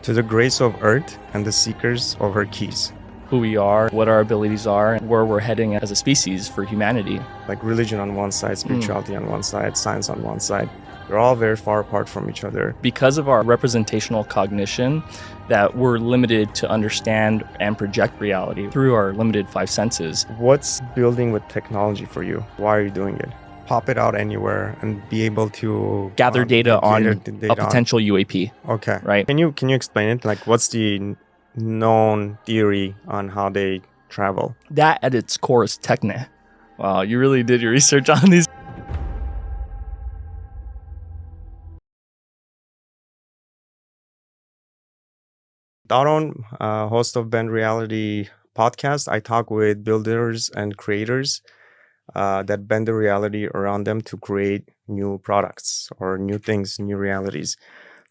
to the grace of Earth and the seekers of her keys. Who we are, what our abilities are, and where we're heading as a species for humanity. Like religion on one side, spirituality on one side, science on one side. They're all very far apart from each other. Because of our representational cognition, that we're limited to understand and project reality through our limited five senses. What's building with technology for you? Why are you doing it? Pop it out anywhere and be able to Gather data on a data potential UAP. Okay. Right. Can you explain it? Like, what's the known theory on how they travel? That at its core is techne. Wow, you really did your research on these. Daron, host of Bend Reality podcast, I talk with builders and creators that bend the reality around them to create new products or new things, new realities.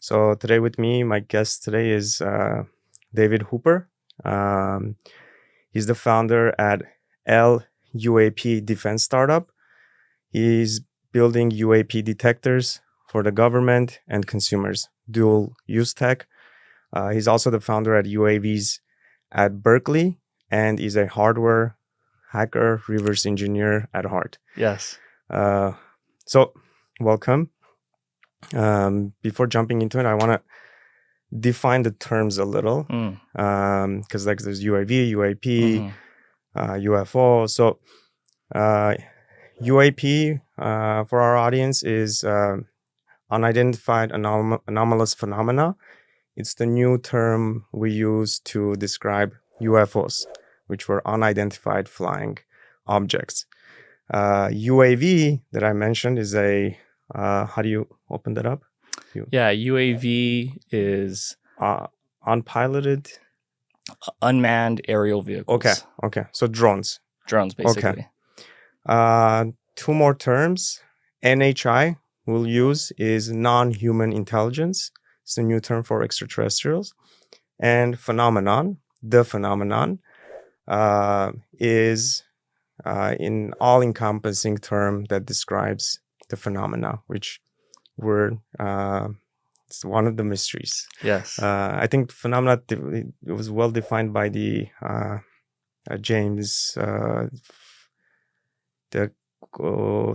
So today with me, my guest today is David Hooper. He's the founder at UAP Defense Startup. He's building UAP detectors for the government and consumers, dual use tech. He's also the founder at UAVs at Berkeley and is a hardware hacker, reverse engineer at heart. Yes. So welcome. Before jumping into it, I want to define the terms a little because like there's UAV, UAP, UFO. So UAP for our audience is Unidentified Anomalous Phenomena. It's the new term we use to describe UFOs, which were unidentified flying objects. UAV that I mentioned is a, how do you open that up? Yeah, UAV is unpiloted, unmanned aerial vehicles. Okay. So drones. Drones, basically. Okay. Two more terms. NHI we'll use is non-human intelligence. It's a new term for extraterrestrials. And phenomenon, the phenomenon, is an all-encompassing term that describes the phenomena, which it's one of the mysteries. Yes. I think phenomena, it was well defined by the James, the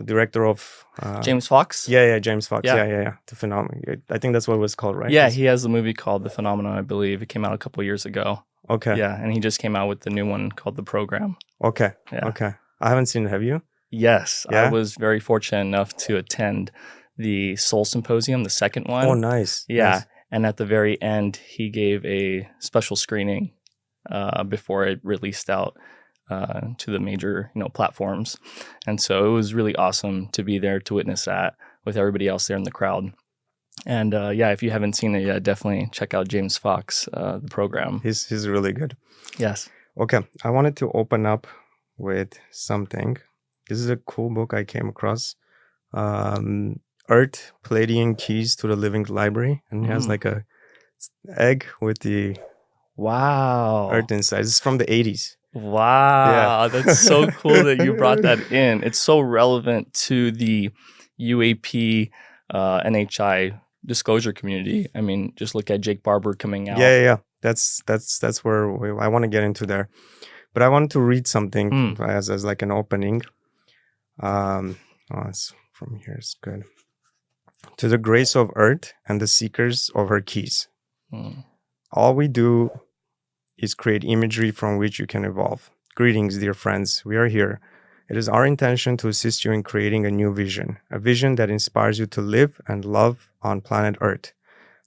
director of James Fox? Yeah, James Fox. Yeah. Yeah. The phenomenon. I think that's what it was called, right? Yeah, he has a movie called The Phenomenon, I believe. It came out a couple years ago. Okay. Yeah, and he just came out with the new one called The Program. Okay. Yeah. Okay. I haven't seen it. Have you? Yes. Yeah? I was very fortunate enough to attend the Soul Symposium, the second one. Oh, nice. Yeah. Nice. And at the very end, he gave a special screening before it released out to the major, platforms. And so it was really awesome to be there to witness that with everybody else there in the crowd. And if you haven't seen it yet, definitely check out James Fox, The Program. He's really good. Yes. Okay. I wanted to open up with something. This is a cool book I came across. Earth, Palladian Keys to the Living Library. And it has like a egg with the Earth inside. It's from the 80s. Wow, that's so cool that you brought that in. It's so relevant to the UAP NHI disclosure community. I mean, just look at Jake Barber coming out. Yeah. That's where I want to get into there. But I wanted to read something as like an opening. It's from here. It's good. To the grace of Earth and the seekers of her keys. All we do is create imagery from which you can evolve. Greetings, dear friends. We are here. It is our intention to assist you in creating a new vision, a vision that inspires you to live and love on planet Earth.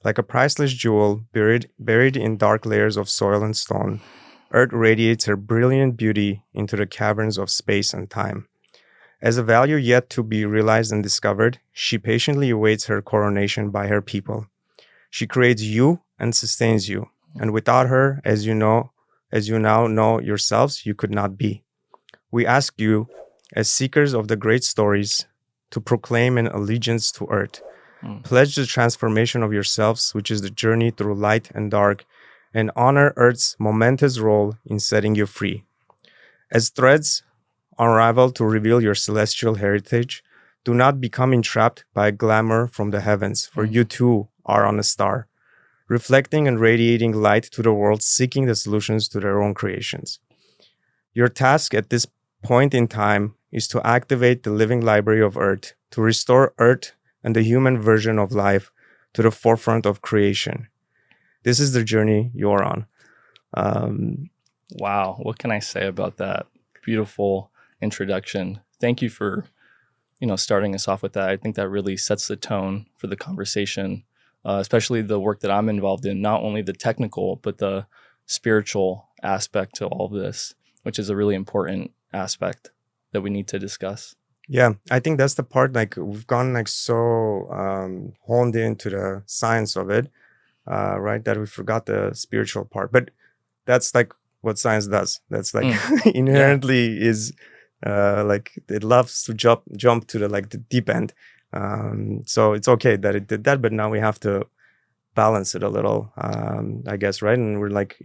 Like a priceless jewel buried in dark layers of soil and stone, Earth radiates her brilliant beauty into the caverns of space and time. As a value yet to be realized and discovered, she patiently awaits her coronation by her people. She creates you and sustains you. And without her, as you now know yourselves, you could not be. We ask you, as seekers of the great stories, to proclaim an allegiance to Earth. Pledge the transformation of yourselves, which is the journey through light and dark, and honor Earth's momentous role in setting you free. As threads unravel to reveal your celestial heritage, do not become entrapped by glamour from the heavens, for you too are on a star. reflecting and radiating light to the world, seeking the solutions to their own creations. Your task at this point in time is to activate the living library of Earth, to restore Earth and the human version of life to the forefront of creation. This is the journey you're on. Wow. What can I say about that? Beautiful introduction. Thank you for, starting us off with that. I think that really sets the tone for the conversation, especially the work that I'm involved in, not only the technical, but the spiritual aspect to all of this, which is a really important aspect that we need to discuss. Yeah, I think that's the part, like we've gone like so honed into the science of it, right? That we forgot the spiritual part. But that's like what science does. That's like inherently is like it loves to jump to the deep end. So it's okay that it did that, but now we have to balance it a little, I guess, right? And we're like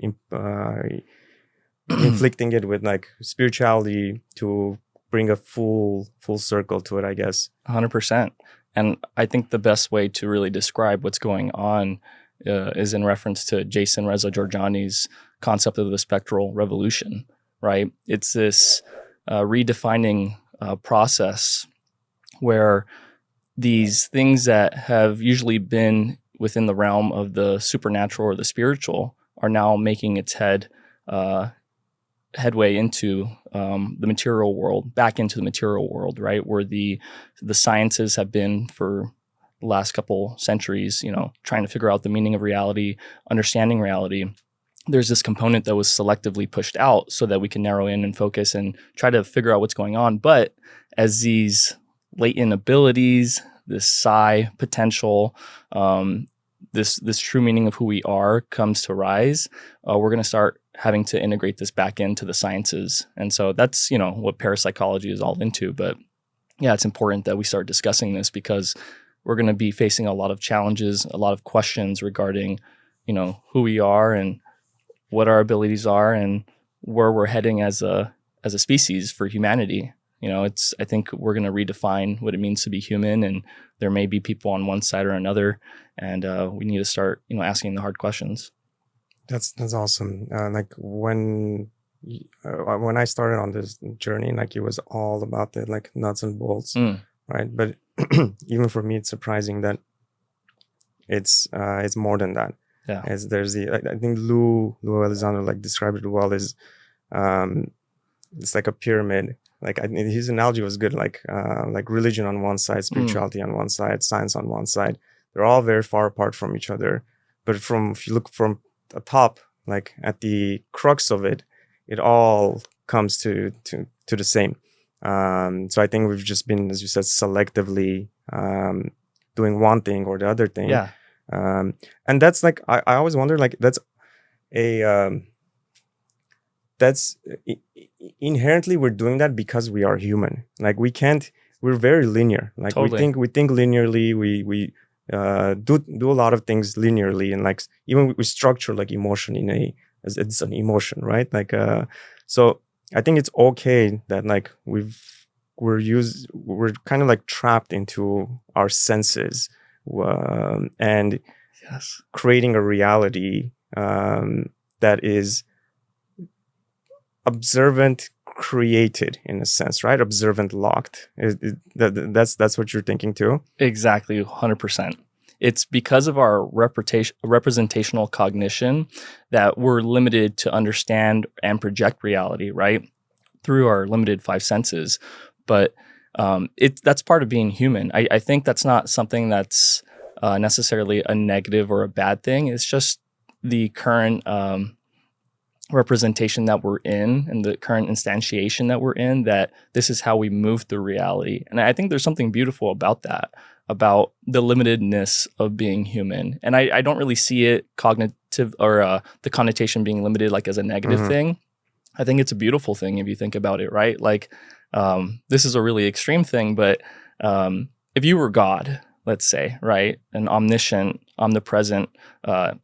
inflicting it with like spirituality to bring a full circle to it, I guess. 100%. And I think the best way to really describe what's going on is in reference to Jason Reza Georgiani's concept of the spectral revolution, right? It's this redefining process where these things that have usually been within the realm of the supernatural or the spiritual are now making its headway into the material world, back into the material world, right? Where the sciences have been for the last couple centuries, trying to figure out the meaning of reality, understanding reality. There's this component that was selectively pushed out so that we can narrow in and focus and try to figure out what's going on. But as these latent abilities, this psi potential, this true meaning of who we are comes to rise, we're going to start having to integrate this back into the sciences. And so that's, what parapsychology is all into. But yeah, it's important that we start discussing this because we're going to be facing a lot of challenges, a lot of questions regarding, who we are and what our abilities are and where we're heading as a species for humanity. I think we're going to redefine what it means to be human, and there may be people on one side or another, and we need to start, asking the hard questions. That's awesome. Like when I started on this journey, like it was all about the like nuts and bolts, right? But even for me, it's surprising that it's more than that. Yeah. As there's I think Lou Elizondo like described it well. Is it's like a pyramid. Like his analogy was good. Like religion on one side, spirituality on one side, science on one side. They're all very far apart from each other. But if you look from the top, like at the crux of it, it all comes to the same. So I think we've just been, as you said, selectively doing one thing or the other thing. Yeah. And that's like I always wonder, like that's inherently we're doing that because we are human. Like we're very linear. Like totally. we think linearly. We do a lot of things linearly, and like even we structure like emotion as it's an emotion, right? Like so I think it's okay that like we're kind of like trapped into our senses, and yes, creating a reality that is observant created in a sense, right? Observant locked. That's what you're thinking too? Exactly, 100%. It's because of our representational cognition that we're limited to understand and project reality, right? Through our limited five senses. But that's part of being human. I think that's not something that's necessarily a negative or a bad thing. It's just the current representation that we're in and the current instantiation that we're in, that this is how we move through reality. And I think there's something beautiful about that, about the limitedness of being human. And I don't really see it cognitive or the connotation being limited like as a negative thing. I think it's a beautiful thing if you think about it, right? Like this is a really extreme thing, but if you were God, let's say, right, an omniscient, omnipresent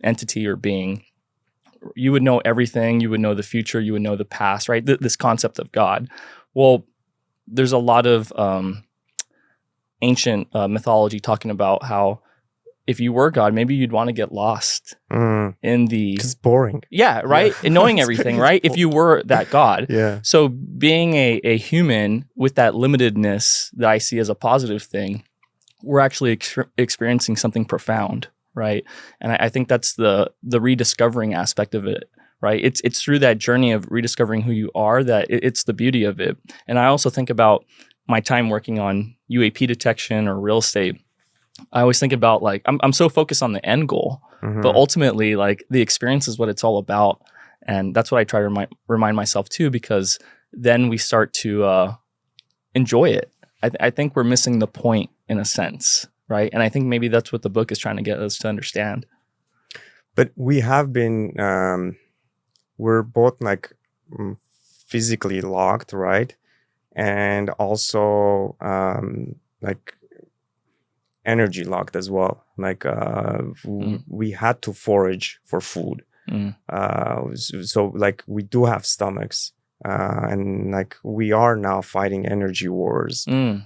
entity or being, you would know everything. You would know the future. You would know the past, right? This concept of God. Well, there's a lot of ancient mythology talking about how if you were God, maybe you'd want to get lost in the... It's boring. Yeah, right? And knowing everything, right? If you were that God. Yeah. So being a human with that limitedness that I see as a positive thing, we're actually experiencing something profound, right? And I think that's the rediscovering aspect of it, right? It's through that journey of rediscovering who you are that it's the beauty of it. And I also think about my time working on UAP detection or real estate. I always think about like, I'm so focused on the end goal, but ultimately like the experience is what it's all about. And that's what I try to remind myself too, because then we start to enjoy it. I think we're missing the point in a sense, right? And I think maybe that's what the book is trying to get us to understand. But we have been, we're both like physically locked, right? And also like energy locked as well. Like we had to forage for food. So like we do have stomachs. And like we are now fighting energy wars. And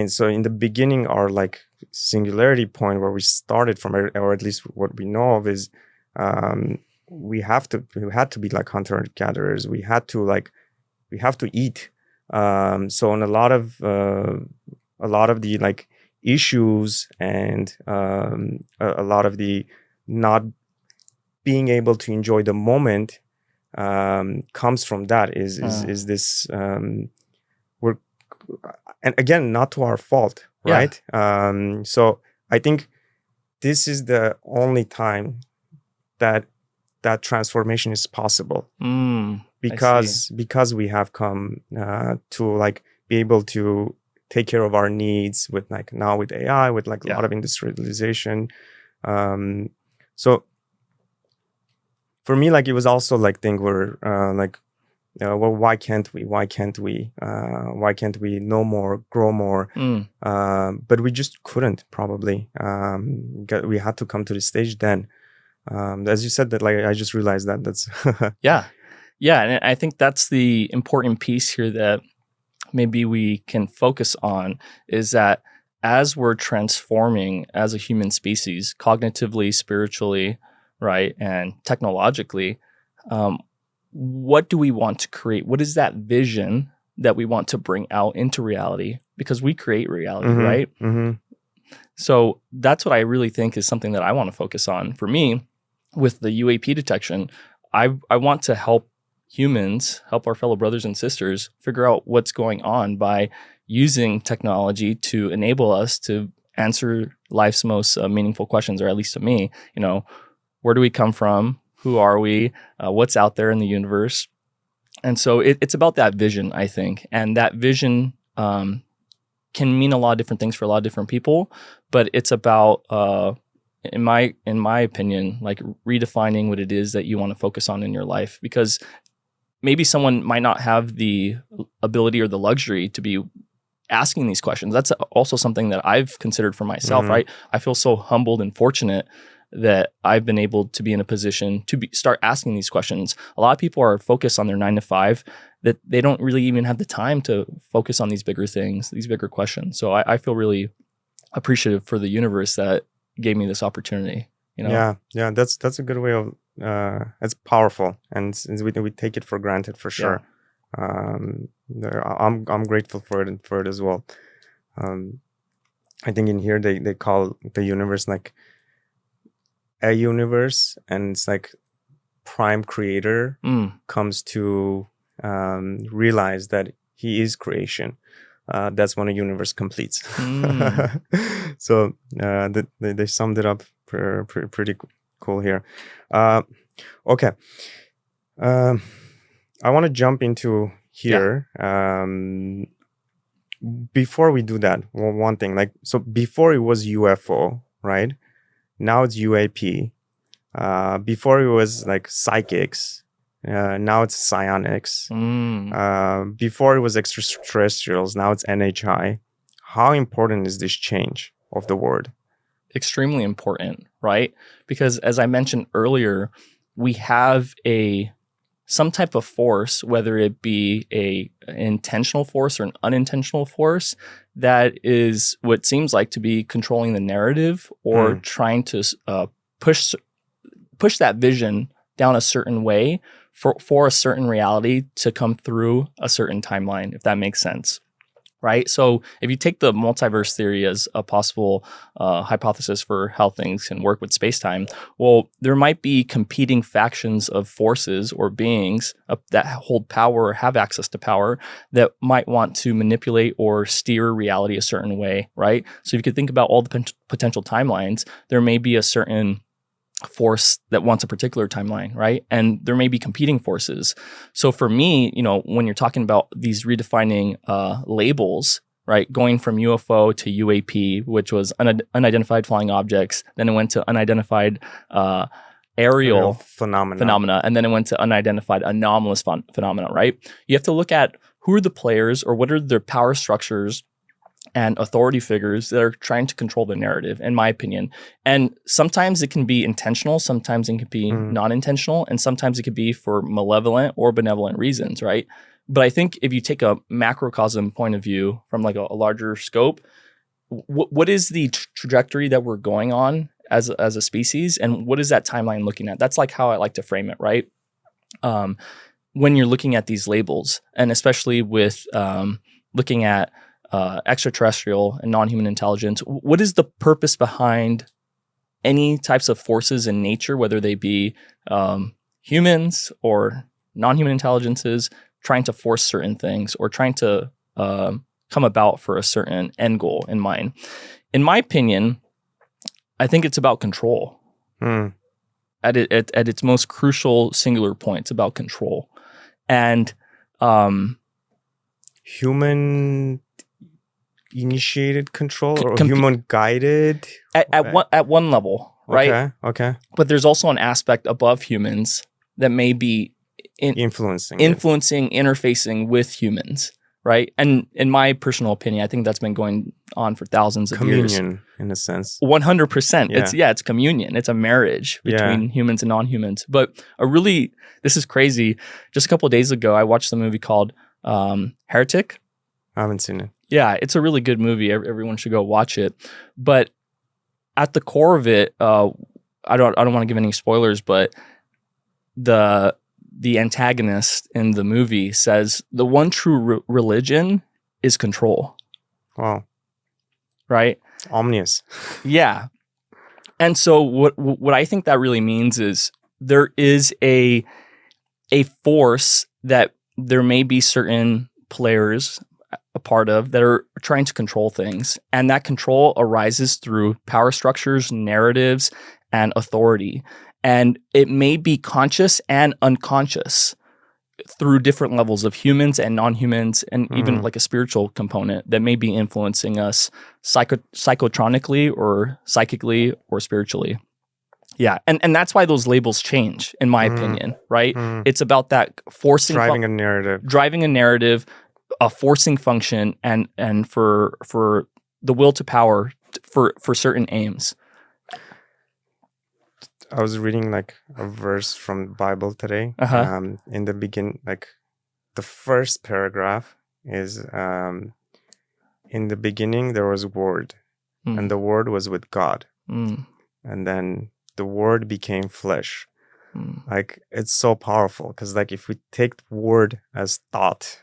so in the beginning, our like singularity point where we started from, or at least what we know of, is we had to be like hunter gatherers. We have to eat. So in a lot of the like issues and a lot of the not being able to enjoy the moment comes from that. Is this we're, and again, not to our fault, right? So I think this is the only time that transformation is possible, because we have come to like be able to take care of our needs with like now with AI, with like a lot of industrialization. So for me, like it was also like thing where like, well, why can't we know more, grow more? But we just couldn't probably. We had to come to the stage then. As you said that, like I just realized that's yeah, and I think that's the important piece here that maybe we can focus on, is that as we're transforming as a human species, cognitively, spiritually, right, and technologically, what do we want to create? What is that vision that we want to bring out into reality? Because we create reality, right? So that's what I really think is something that I want to focus on. For me, with the UAP detection, I want to help humans, help our fellow brothers and sisters figure out what's going on by using technology to enable us to answer life's most meaningful questions, or at least to me, where do we come from? Who are we? What's out there in the universe? And so it's about that vision, I think. And that vision can mean a lot of different things for a lot of different people, but it's about, in my opinion, like redefining what it is that you want to focus on in your life. Because maybe someone might not have the ability or the luxury to be asking these questions. That's also something that I've considered for myself, right? I feel so humbled and fortunate that I've been able to be in a position to start asking these questions. A lot of people are focused on their 9 to 5, that they don't really even have the time to focus on these bigger things, these bigger questions. So I feel really appreciative for the universe that gave me this opportunity. Yeah, that's a good way of. It's powerful, and we take it for granted for sure. I'm grateful for it as well. I think in here they call the universe like a universe, and it's like prime creator comes to realize that he is creation. That's when a universe completes. So they summed it up pretty cool here. Okay. I want to jump into here. Before we do that, one thing, like, so before it was UFO, right? Now it's UAP. Before it was like psychics. Now it's psionics. Before it was extraterrestrials. Now it's NHI. How important is this change of the word? Extremely important, right? Because as I mentioned earlier, we have a some type of force, whether it be an intentional force or an unintentional force, that is what seems like to be controlling the narrative or trying to push that vision down a certain way for a certain reality to come through a certain timeline, if that makes sense. Right. So if you take the multiverse theory as a possible hypothesis for how things can work with space-time, well, there might be competing factions of forces or beings that hold power or have access to power that might want to manipulate or steer reality a certain way. Right. So if you could think about all the potential timelines, there may be a certain force that wants a particular timeline, right? And there may be competing forces. So for me, when you're talking about these redefining labels, right, going from UFO to UAP, which was unidentified flying objects, then it went to unidentified aerial phenomena, and then it went to unidentified anomalous phenomena, right? You have to look at who are the players or what are their power structures and authority figures that are trying to control the narrative, in my opinion. And sometimes it can be intentional, sometimes it can be non-intentional, and sometimes it could be for malevolent or benevolent reasons, right? But I think if you take a macrocosm point of view from like a larger scope, what is the trajectory that we're going on as a species, and what is that timeline looking at? That's like how I like to frame it, right? When you're looking at these labels, and especially with looking at extraterrestrial and non-human intelligence, what is the purpose behind any types of forces in nature, whether they be humans or non-human intelligences, trying to force certain things or trying to come about for a certain end goal in mind? In my opinion, I think it's about control. At its most crucial singular point, it's about control. And human initiated control or human guided at one level, right? Okay. But there's also an aspect above humans that may be influencing, interfacing with humans, right? And in my personal opinion, I think that's been going on for thousands of years. Communion, in a sense. 100%. It's communion. It's a marriage between humans and non-humans. But this is crazy. Just a couple of days ago, I watched a movie called Heretic. I haven't seen it. Yeah, it's a really good movie. Everyone should go watch it. But at the core of it, I don't want to give any spoilers, but the antagonist in the movie says the one true religion is control. Wow. Right? Omnious. Yeah. And so what I think that really means is there is a force that there may be certain players a part of that are trying to control things. And that control arises through power structures, narratives, and authority. And it may be conscious and unconscious through different levels of humans and non-humans, and even like a spiritual component that may be influencing us psychotronically or psychically or spiritually. Yeah. And that's why those labels change, in my opinion, right? It's about that forcing... Driving a narrative, a forcing function, and for the will to power for certain aims. I was reading like a verse from the Bible today. In the beginning, like the first paragraph is in the beginning there was a word, and the word was with God, and then the word became flesh. Like it's so powerful because like if we take the word as thought,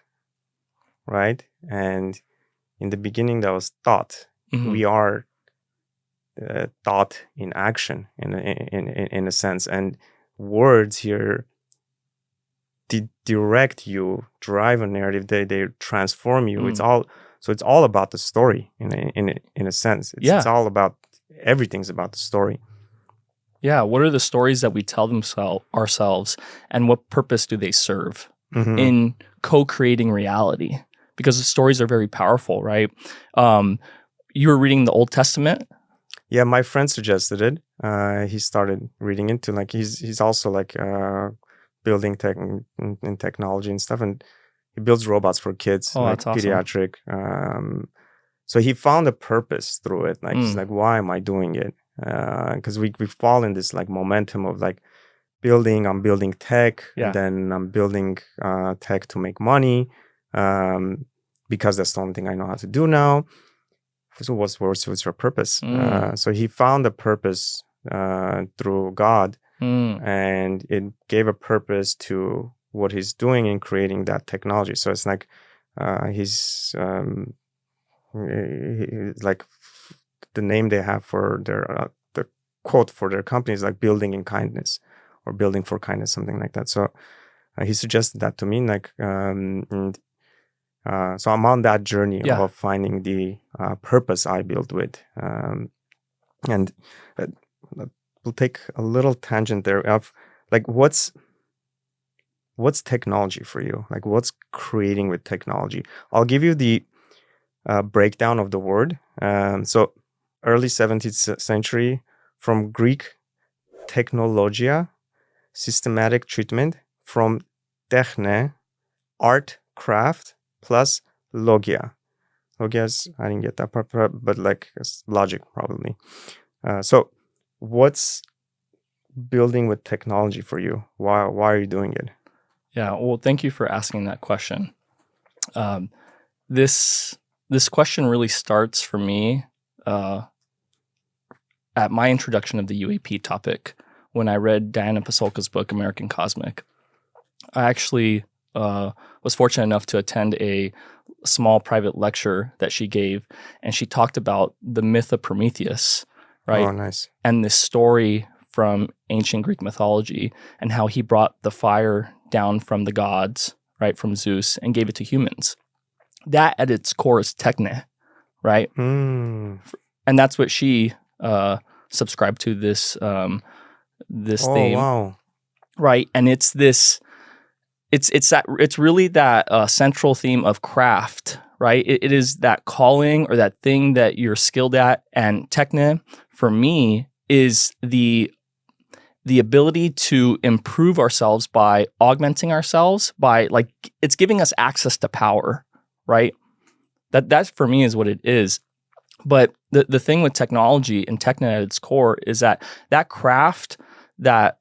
right, and in the beginning that was thought, we are thought in action in a sense, and words here direct you, drive a narrative, they transform you. It's all about the story in a sense. It's all about, everything's about the story. Yeah, what are the stories that we tell ourselves, and what purpose do they serve in co-creating reality? Because the stories are very powerful, right? You were reading the Old Testament. Yeah, my friend suggested it. He started reading into, like, he's also like building tech and technology and stuff, and he builds robots for kids, like pediatric. Awesome. So he found a purpose through it. Like he's like, why am I doing it? Because we fall in this like momentum of like I'm building tech, Yeah. and then I'm building tech to make money, because that's the only thing I know how to do now. So what's your purpose? So he found a purpose through God, and it gave a purpose to what he's doing in creating that technology. So it's like he's like the name they have for their the quote for their company is like building in kindness or building for kindness, something like that. So he suggested that to me, like, and so I'm on that journey of finding the purpose I build with, and we'll take a little tangent there of like what's technology for you, like what's creating with technology. I'll give you the breakdown of the word. So early 17th century, from Greek technologia, systematic treatment, from techne, art, craft, plus logia. Logias, I didn't get that part, but like it's logic probably. So what's building with technology for you? Why are you doing it? Yeah, well, thank you for asking that question. This question really starts for me at my introduction of the UAP topic when I read Diana Pasulka's book, American Cosmic. I actually was fortunate enough to attend a small private lecture that she gave, and she talked about the myth of Prometheus, right? Oh, nice. And this story from ancient Greek mythology and how he brought the fire down from the gods, right, from Zeus, and gave it to humans. That at its core is techne, right? And that's what she subscribed to, this theme. Wow. Right? And it's this, it's really that central theme of craft, right? It is that calling or that thing that you're skilled at. And techne, for me, is the ability to improve ourselves by augmenting ourselves, by like, it's giving us access to power, right? That for me is what it is. But the thing with technology and techne at its core is that craft, that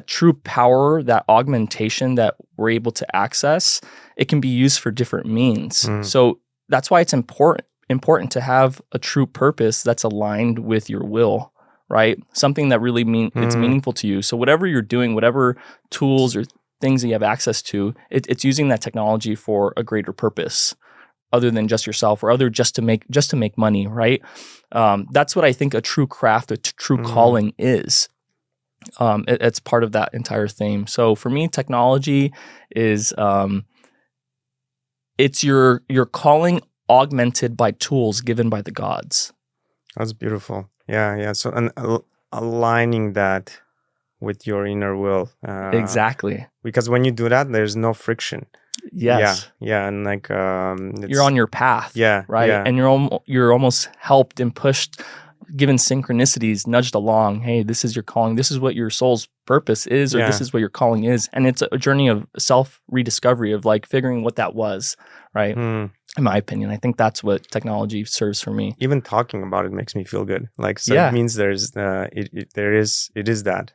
true power, that augmentation that we're able to access, it can be used for different means. So that's why it's important to have a true purpose that's aligned with your will, right? Something that really it's meaningful to you. So whatever you're doing, whatever tools or things that you have access to, it's using that technology for a greater purpose, other than just yourself, or other just to make money, right? That's what I think a true craft, a true calling is. It's part of that entire theme. So for me, technology is it's your calling augmented by tools given by the gods. That's beautiful. Yeah. So aligning that with your inner will. Exactly. Because when you do that, there's no friction. Yes. Yeah, and like you're on your path. Yeah. Right. Yeah. And you're almost helped and pushed, given synchronicities, nudged along. Hey, this is your calling. This is what your soul's purpose is, or this is what your calling is. And it's a journey of self rediscovery, of like figuring what that was. Right. In my opinion, I think that's what technology serves for me. Even talking about it makes me feel good. Like, so it means there's it is that.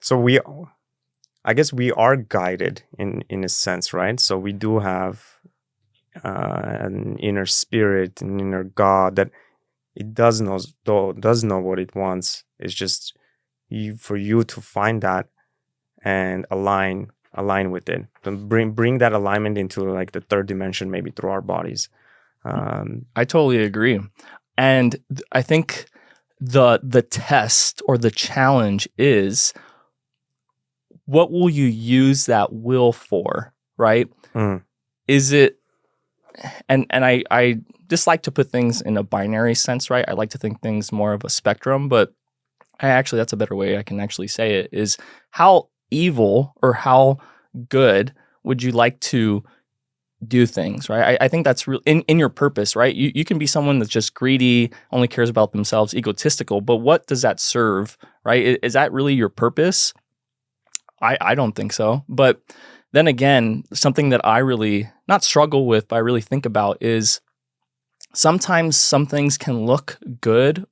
So I guess we are guided in a sense, right? So we do have an inner spirit, an inner God that it does know what it wants. It's just for you to find that and align with it. Bring that alignment into like the third dimension, maybe through our bodies. I totally agree, and I think the test or the challenge is, what will you use that will for, right? Is it, and I dislike to put things in a binary sense, right? I like to think things more of a spectrum, but that's a better way I can actually say it, is how evil or how good would you like to do things, right? I think that's real in your purpose, right? You can be someone that's just greedy, only cares about themselves, egotistical, but what does that serve, right? Is that really your purpose? I don't think so. But then again, something that I really not struggle with, but I really think about is sometimes some things can look good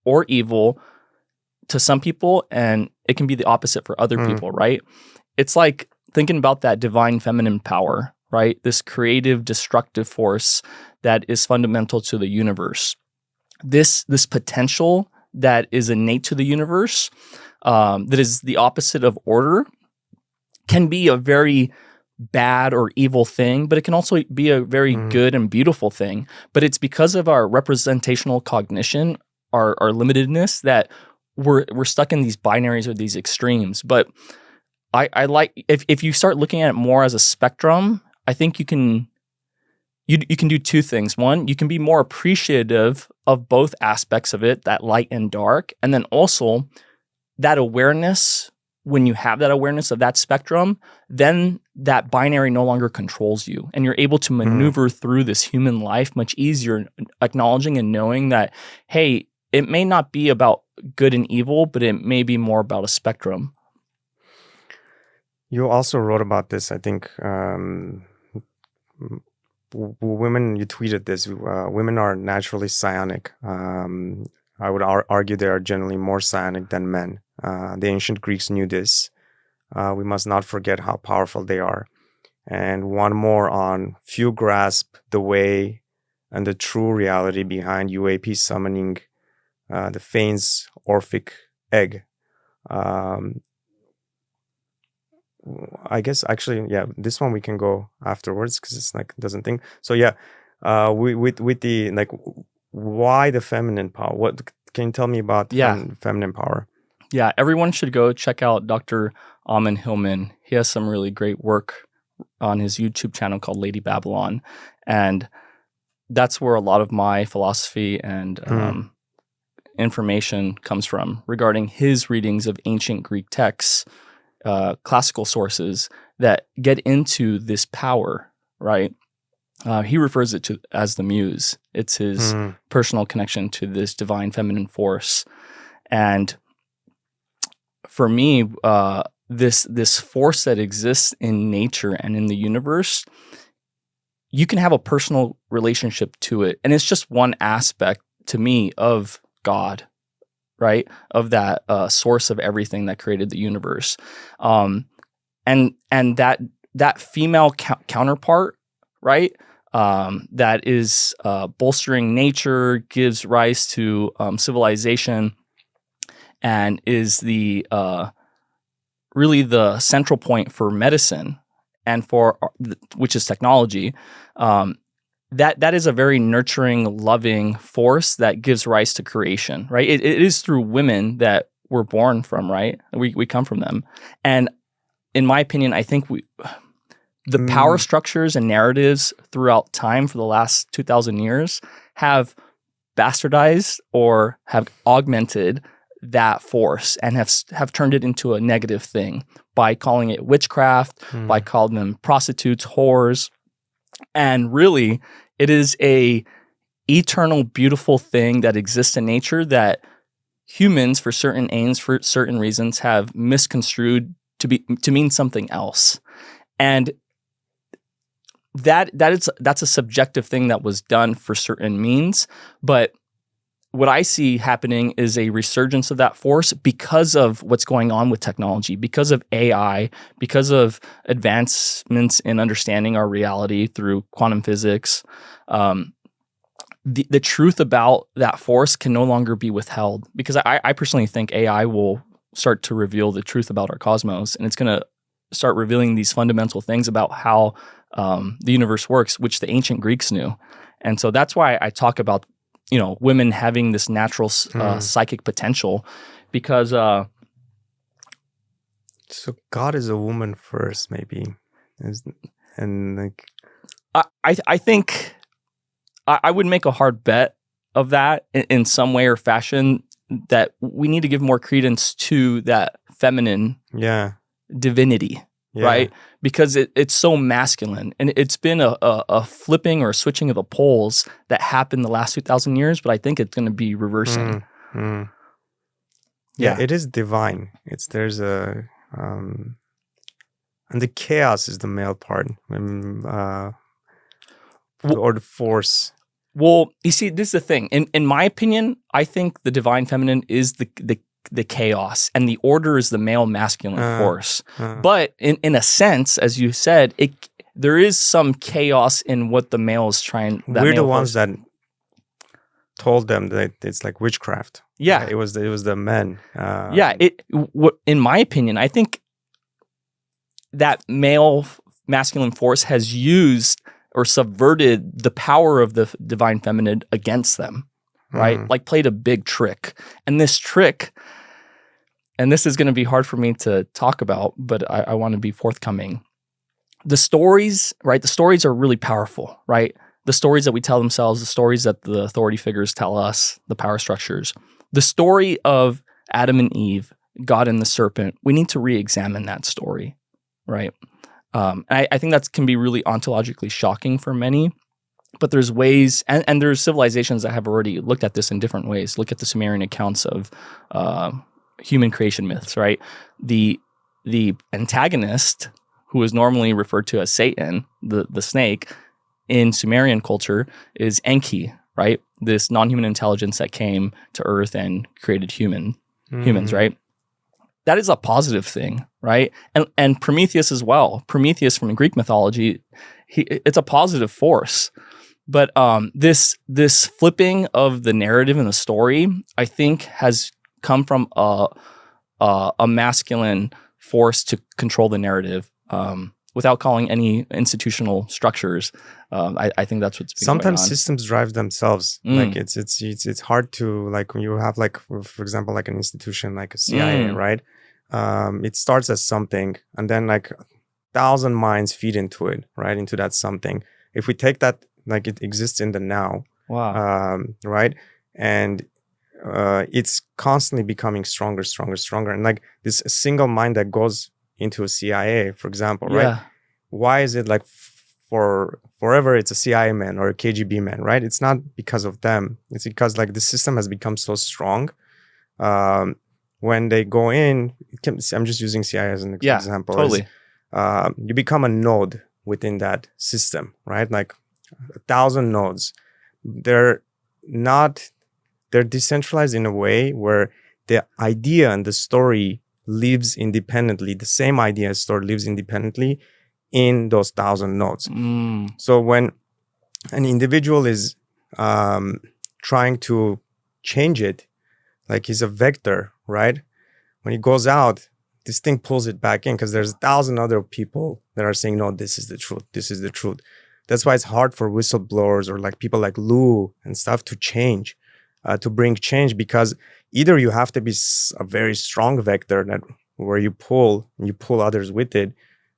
or evil to some people, and it can be the opposite for other people, right? It's like thinking about that divine feminine power, right? This creative, destructive force that is fundamental to the universe. This potential that is innate to the universe, that is the opposite of order, can be a very bad or evil thing, but it can also be a very good and beautiful thing. But it's because of our representational cognition, our limitedness, that we're stuck in these binaries or these extremes. But I like if you start looking at it more as a spectrum, I think you can do two things. One, you can be more appreciative of both aspects of it, that light and dark, and then also that awareness. When you have that awareness of that spectrum, then that binary no longer controls you, and you're able to maneuver through this human life much easier, acknowledging and knowing that, hey, it may not be about good and evil, but it may be more about a spectrum. You also wrote about this, I think. Women, you tweeted this. Women are naturally psionic. I would argue they are generally more psionic than men. The ancient Greeks knew this. We must not forget how powerful they are. And one more on few grasp the way and the true reality behind UAP summoning the Fane's Orphic egg. I guess actually, yeah, this one we can go afterwards because it's like doesn't think. So yeah, with the like, why the feminine power? What can you tell me about feminine power? Yeah, everyone should go check out Dr. Amin Hillman. He has some really great work on his YouTube channel called Lady Babylon, and that's where a lot of my philosophy and information comes from regarding his readings of ancient Greek texts, classical sources that get into this power, right? He refers it to as the muse. It's his personal connection to this divine feminine force. And for me, this force that exists in nature and in the universe, you can have a personal relationship to it. And it's just one aspect to me of God, right? Of that source of everything that created the universe. And that female counterpart, right? That is bolstering nature, gives rise to civilization, and is the really the central point for medicine and for which is technology. That is a very nurturing, loving force that gives rise to creation, right? It is through women that we're born from, right? We come from them, and in my opinion, I think the power structures and narratives throughout time for the last 2,000 years have bastardized or have augmented that force and have turned it into a negative thing by calling it witchcraft, by calling them prostitutes, whores. And really, it is a eternal, beautiful thing that exists in nature that humans, for certain aims, for certain reasons, have misconstrued to mean something else. And that's a subjective thing that was done for certain means. But what I see happening is a resurgence of that force because of what's going on with technology, because of AI, because of advancements in understanding our reality through quantum physics. The truth about that force can no longer be withheld, because I personally think AI will start to reveal the truth about our cosmos, and it's going to start revealing these fundamental things about how the universe works, which the ancient Greeks knew. And so that's why I talk about women having this natural psychic potential, because so God is a woman first, maybe, and like I think I would make a hard bet of that in some way or fashion, that we need to give more credence to that feminine divinity, right? Because it's so masculine, and it's been a flipping or a switching of the poles that happened the last 2,000 years, but I think it's going to be reversing. Yeah, it is divine. There's a and the chaos is the male part, or the force. Well, you see, this is the thing. In my opinion, I think the divine feminine is the chaos, and the order is the male masculine force. But in a sense, as you said, there is some chaos in what the male is trying. We're the ones that told them that it's like witchcraft. Yeah, it was the men. In my opinion, I think that male masculine force has used or subverted the power of the divine feminine against them, right? Like played a big trick. And this trick, and this is going to be hard for me to talk about, but I want to be forthcoming. The stories, right? The stories are really powerful, right? The stories that we tell themselves, the stories that the authority figures tell us, the power structures. The story of Adam and Eve, God and the serpent, we need to re-examine that story, right? I think that can be really ontologically shocking for many, but there's ways, and there's civilizations that have already looked at this in different ways. Look at the Sumerian accounts of human creation myths, right? The antagonist, who is normally referred to as Satan, the snake, in Sumerian culture is Enki, right? This non-human intelligence that came to Earth and created humans, right? That is a positive thing, right? And Prometheus as well. Prometheus from Greek mythology, it's a positive force. But this flipping of the narrative and the story, I think, has come from a masculine force to control the narrative. Without calling any institutional structures, I think that's what's been sometimes going on. Systems drive themselves. Like it's hard to, like, when you have, like, for example, like an institution like a CIA, right? It starts as something, and then like 1,000 minds feed into it, right? Into that something. If we take that, like, it exists in the now, Wow, right? And it's constantly becoming stronger, and like this single mind that goes into a CIA, for example, right? Why is it like for forever it's a CIA man or a KGB man, right? It's not because of them. It's because, like, the system has become so strong. When they go in, I'm just using CIA as an example. Totally. You become a node within that system, right? Like 1,000 nodes. They're decentralized in a way where the idea and the story lives independently. The same idea and story lives independently in those 1,000 nodes. So when an individual is trying to change it, like he's a vector, right? When he goes out, this thing pulls it back in because there's 1,000 other people that are saying, no, this is the truth. This is the truth. That's why it's hard for whistleblowers or like people like Lou and stuff to change, to bring change, because either you have to be a very strong vector where you pull others with it,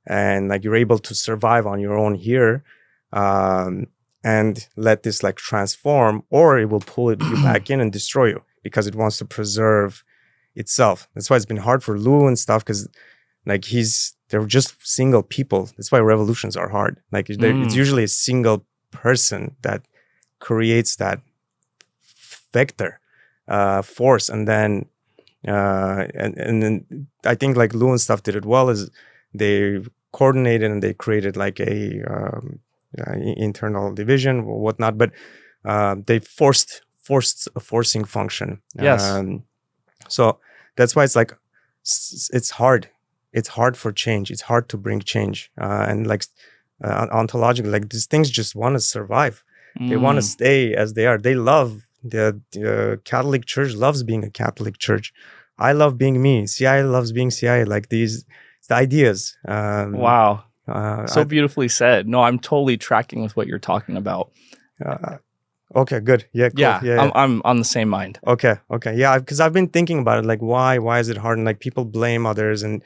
and like you're able to survive on your own here, and let this like transform, or it will pull you back in and destroy you because it wants to preserve itself. That's why it's been hard for Lou and stuff, because like they're just single people. That's why revolutions are hard. Like it's usually a single person that creates that vector force, and then and then I think like Lou and stuff did it well, is they coordinated and they created like a internal division or whatnot, but they forced a forcing function. Yes. So that's why it's like it's hard. It's hard for change. It's hard to bring change, and like ontologically, like these things just want to survive. They want to stay as they are. They love the Catholic Church loves being a Catholic Church. I love being me. CIA loves being CIA. Like the ideas. Wow. So beautifully said. No, I'm totally tracking with what you're talking about. Okay, good. Yeah, cool. Yeah. I'm on the same mind. Okay. Yeah, because I've been thinking about it. Like, why is it hard? And like people blame others, and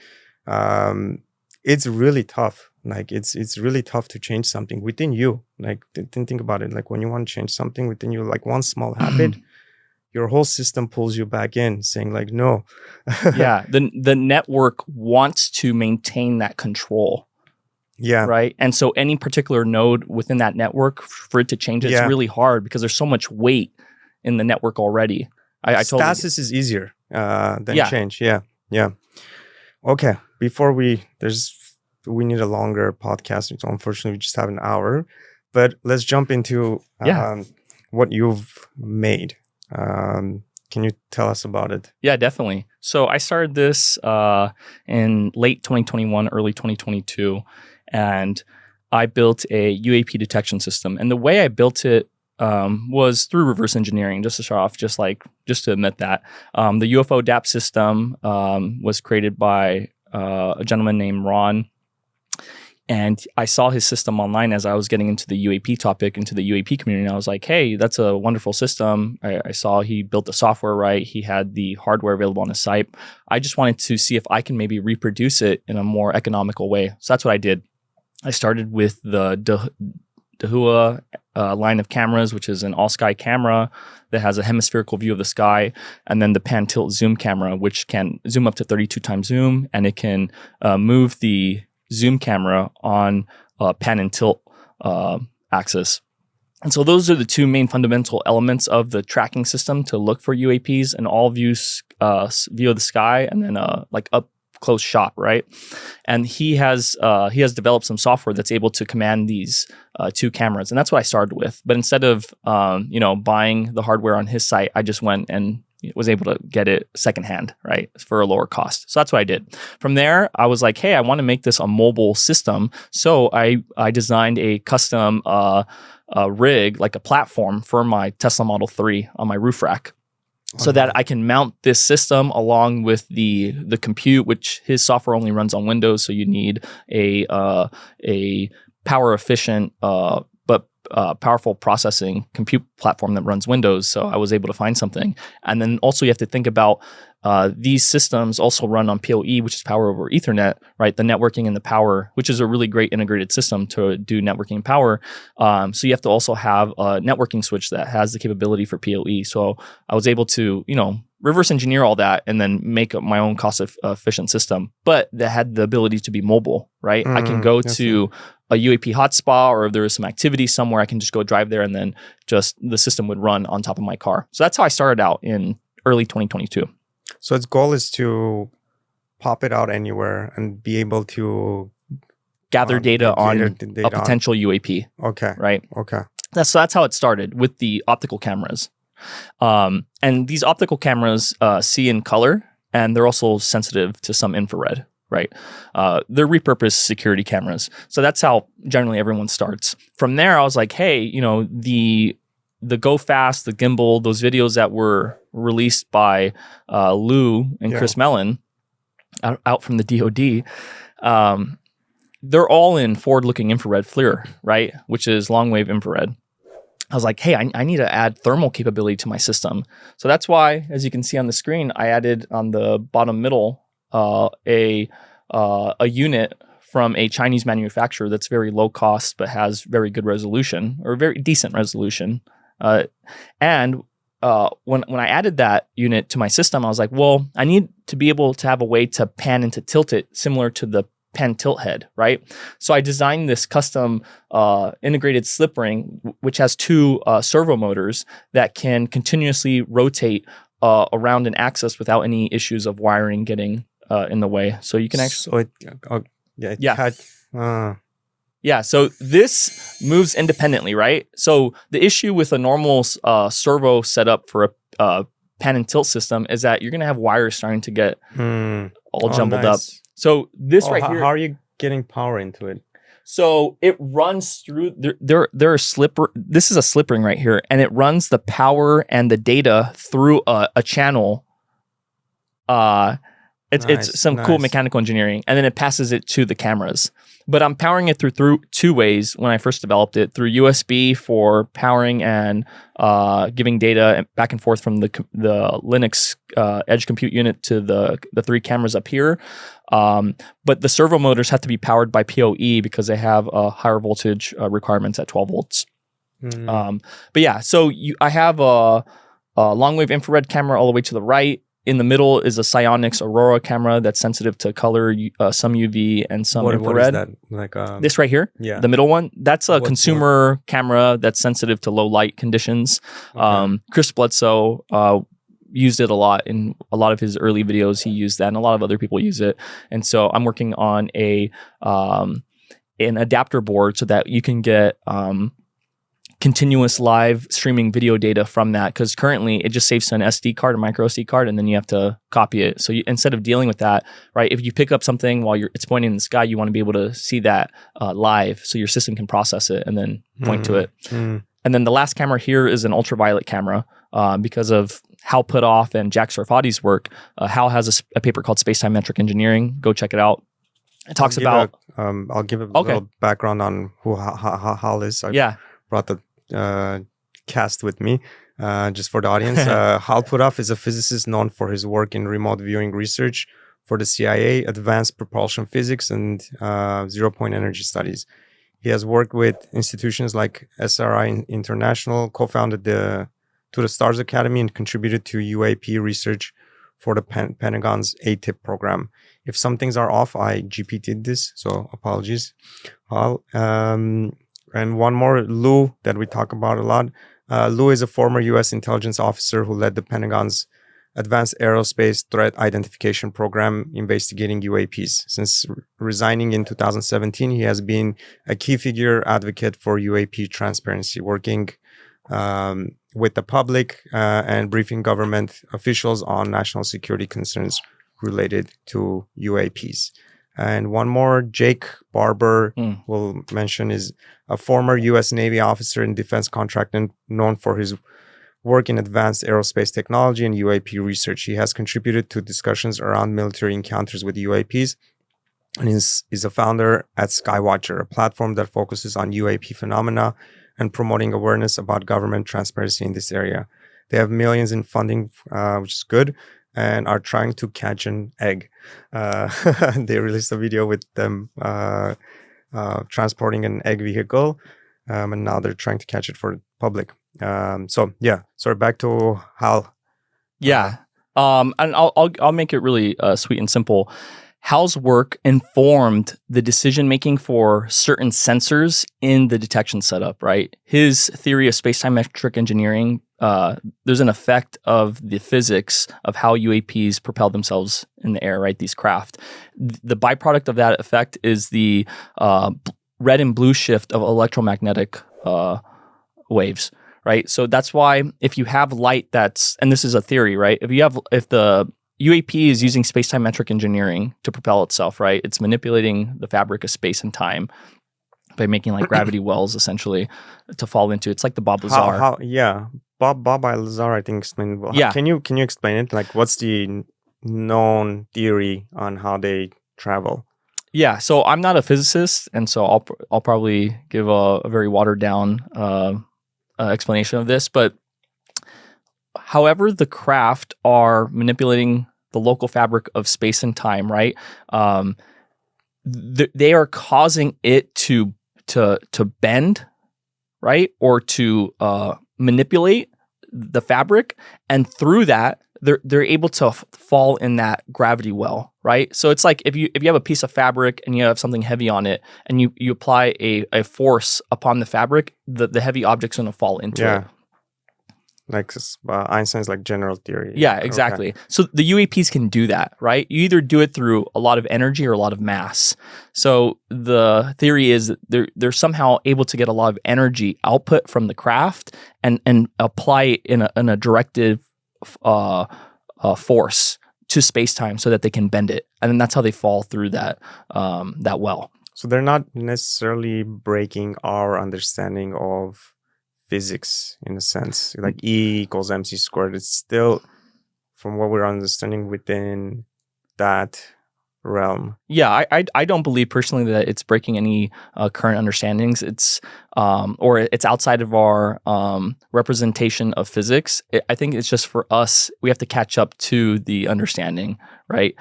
it's really tough. Like it's really tough to change something within you. Like think about it. Like when you want to change something within you, like one small habit, your whole system pulls you back in, saying like, no. Yeah, the network wants to maintain that control. Yeah. Right. And so any particular node within that network, for it to change it's really hard because there's so much weight in the network already. Stasis is easier than change. Yeah. Okay. Before we need a longer podcast. So unfortunately, we just have an hour. But let's jump into what you've made. Can you tell us about it? Yeah, definitely. So I started this in late 2021, early 2022, and I built a UAP detection system. And the way I built it was through reverse engineering, just to show off, just to admit that. The UFO DAP system was created by a gentleman named Ron. And I saw his system online as I was getting into the UAP topic, into the UAP community. And I was like, hey, that's a wonderful system. I saw he built the software right. He had the hardware available on his site. I just wanted to see if I can maybe reproduce it in a more economical way. So that's what I did. I started with the Dahua line of cameras, which is an all-sky camera that has a hemispherical view of the sky, and then the pan-tilt zoom camera, which can zoom up to 32 times zoom, and it can move the zoom camera on pan and tilt axis. And so those are the two main fundamental elements of the tracking system to look for UAPs, an all view of the sky, and then like up close shot, right? And he has developed some software that's able to command these two cameras, and that's what I started with. But instead of buying the hardware on his site, I just went and was able to get it secondhand, right, for a lower cost. So that's what I did. From there, I was like, hey, I want to make this a mobile system. So I designed a custom rig, like a platform for my Tesla Model 3 on my roof rack, so that I can mount this system along with the compute, which his software only runs on Windows. So you need a power efficient but powerful processing compute platform that runs Windows. So I was able to find something. And then also you have to think about these systems also run on PoE, which is power over Ethernet, right? The networking and the power, which is a really great integrated system to do networking and power. So you have to also have a networking switch that has the capability for PoE. So I was able to, reverse engineer all that and then make my own cost efficient system, but that had the ability to be mobile, right? I can go to a UAP hotspot, or if there is some activity somewhere, I can just go drive there and then just the system would run on top of my car. So that's how I started out in early 2022. So its goal is to pop it out anywhere and be able to gather data on a potential UAP. Okay. Right? Okay. So that's how it started with the optical cameras. And these optical cameras see in color, and they're also sensitive to some infrared, right? They're repurposed security cameras. So that's how generally everyone starts. From there, I was like, hey, the Go Fast, the gimbal, those videos that were released by Lou and Chris Mellon out from the DoD, they're all in forward-looking infrared FLIR, right? Which is long-wave infrared. I was like, hey, I need to add thermal capability to my system. So that's why, as you can see on the screen, I added on the bottom middle a unit from a Chinese manufacturer that's very low cost but has very good resolution, or very decent resolution. And when I added that unit to my system, I was like, well, I need to be able to have a way to pan and to tilt it similar to the pan tilt head, right? So I designed this custom integrated slip ring, which has two servo motors that can continuously rotate around an axis without any issues of wiring getting in the way. So you can actually... Yeah, so this moves independently, right? So the issue with a normal servo setup for a pan and tilt system is that you're going to have wires starting to get all jumbled up. So this right here... How are you getting power into it? So it runs through... There are this is a slip ring right here, and it runs the power and the data through a channel. It's some cool mechanical engineering, and then it passes it to the cameras. But I'm powering it through two ways when I first developed it, through USB for powering and giving data back and forth from the Linux edge compute unit to the three cameras up here. But the servo motors have to be powered by PoE because they have higher voltage requirements at 12 volts. But yeah, so I have a long wave infrared camera all the way to the right. In the middle is a Psionic Aurora camera that's sensitive to color, some UV and some infrared. What is that? This right here, the middle one, that's a consumer camera that's sensitive to low light conditions. Okay. Chris Bledsoe used it a lot in a lot of his early videos. He used that, and a lot of other people use it. And so I'm working on an adapter board so that you can get continuous live streaming video data from that, because currently it just saves to an SD card, a micro SD card, and then you have to copy it. So instead of dealing with that, right, if you pick up something while it's pointing in the sky, you want to be able to see that live so your system can process it and then point to it. And then the last camera here is an ultraviolet camera because of Hal Puthoff and Jack Sarfati's work. Hal has a paper called Space-Time Metric Engineering. Go check it out. It talks about... I'll give a little background on who Hal is. I brought the cast with me just for the audience. Hal Puthoff is a physicist known for his work in remote viewing research for the CIA, advanced propulsion physics, and zero-point energy studies. He has worked with institutions like SRI International, co-founded the To the Stars Academy, and contributed to UAP research for the Pentagon's ATIP program. If some things are off, I GPT'd this, so apologies. And one more, Lou, that we talk about a lot. Lou is a former U.S. intelligence officer who led the Pentagon's Advanced Aerospace Threat Identification Program investigating UAPs. Since resigning in 2017, he has been a key figure advocate for UAP transparency, working with the public and briefing government officials on national security concerns related to UAPs. And one more, Jake Barber, we'll mention, is a former U.S. Navy officer and defense contractor known for his work in advanced aerospace technology and UAP research. He has contributed to discussions around military encounters with UAPs and is a founder at Skywatcher, a platform that focuses on UAP phenomena and promoting awareness about government transparency in this area. They have millions in funding, which is good, and are trying to catch an egg. They released a video with them transporting an egg vehicle, and now they're trying to catch it for the public. Sorry, back to Hal. And I'll make it really sweet and simple. Hal's work informed the decision making for certain sensors in the detection setup, right? His theory of space-time metric engineering, there's an effect of the physics of how UAPs propel themselves in the air, right? These craft. The byproduct of that effect is the red and blue shift of electromagnetic waves, right? So that's why if you have light and this is a theory, right? If the UAP is using space-time metric engineering to propel itself, right? It's manipulating the fabric of space and time by making like gravity wells, essentially, to fall into. It's like the Bob Lazar. Bob Lazar, I think, explained. Well, can you explain it? Like, what's the known theory on how they travel? Yeah, so I'm not a physicist, and so I'll probably give a very watered down explanation of this. But however the craft are manipulating the local fabric of space and time, right? They are causing it to bend, right, or to manipulate the fabric, and through that, they're able to fall in that gravity well, right? So it's like if you have a piece of fabric and you have something heavy on it, and you apply a force upon the fabric, the heavy object's going to fall into it. Like Einstein's like general theory. Yeah, exactly. Okay. So the UAPs can do that, right? You either do it through a lot of energy or a lot of mass. So the theory is that they're somehow able to get a lot of energy output from the craft and apply it in a directive force to space-time so that they can bend it. And then that's how they fall through that well. So they're not necessarily breaking our understanding of physics in a sense, like E equals mc squared. It's still, from what we're understanding, within that realm. Yeah, I don't believe personally that it's breaking any current understandings. It's or it's outside of our representation of physics. I think it's just for us, we have to catch up to the understanding, right?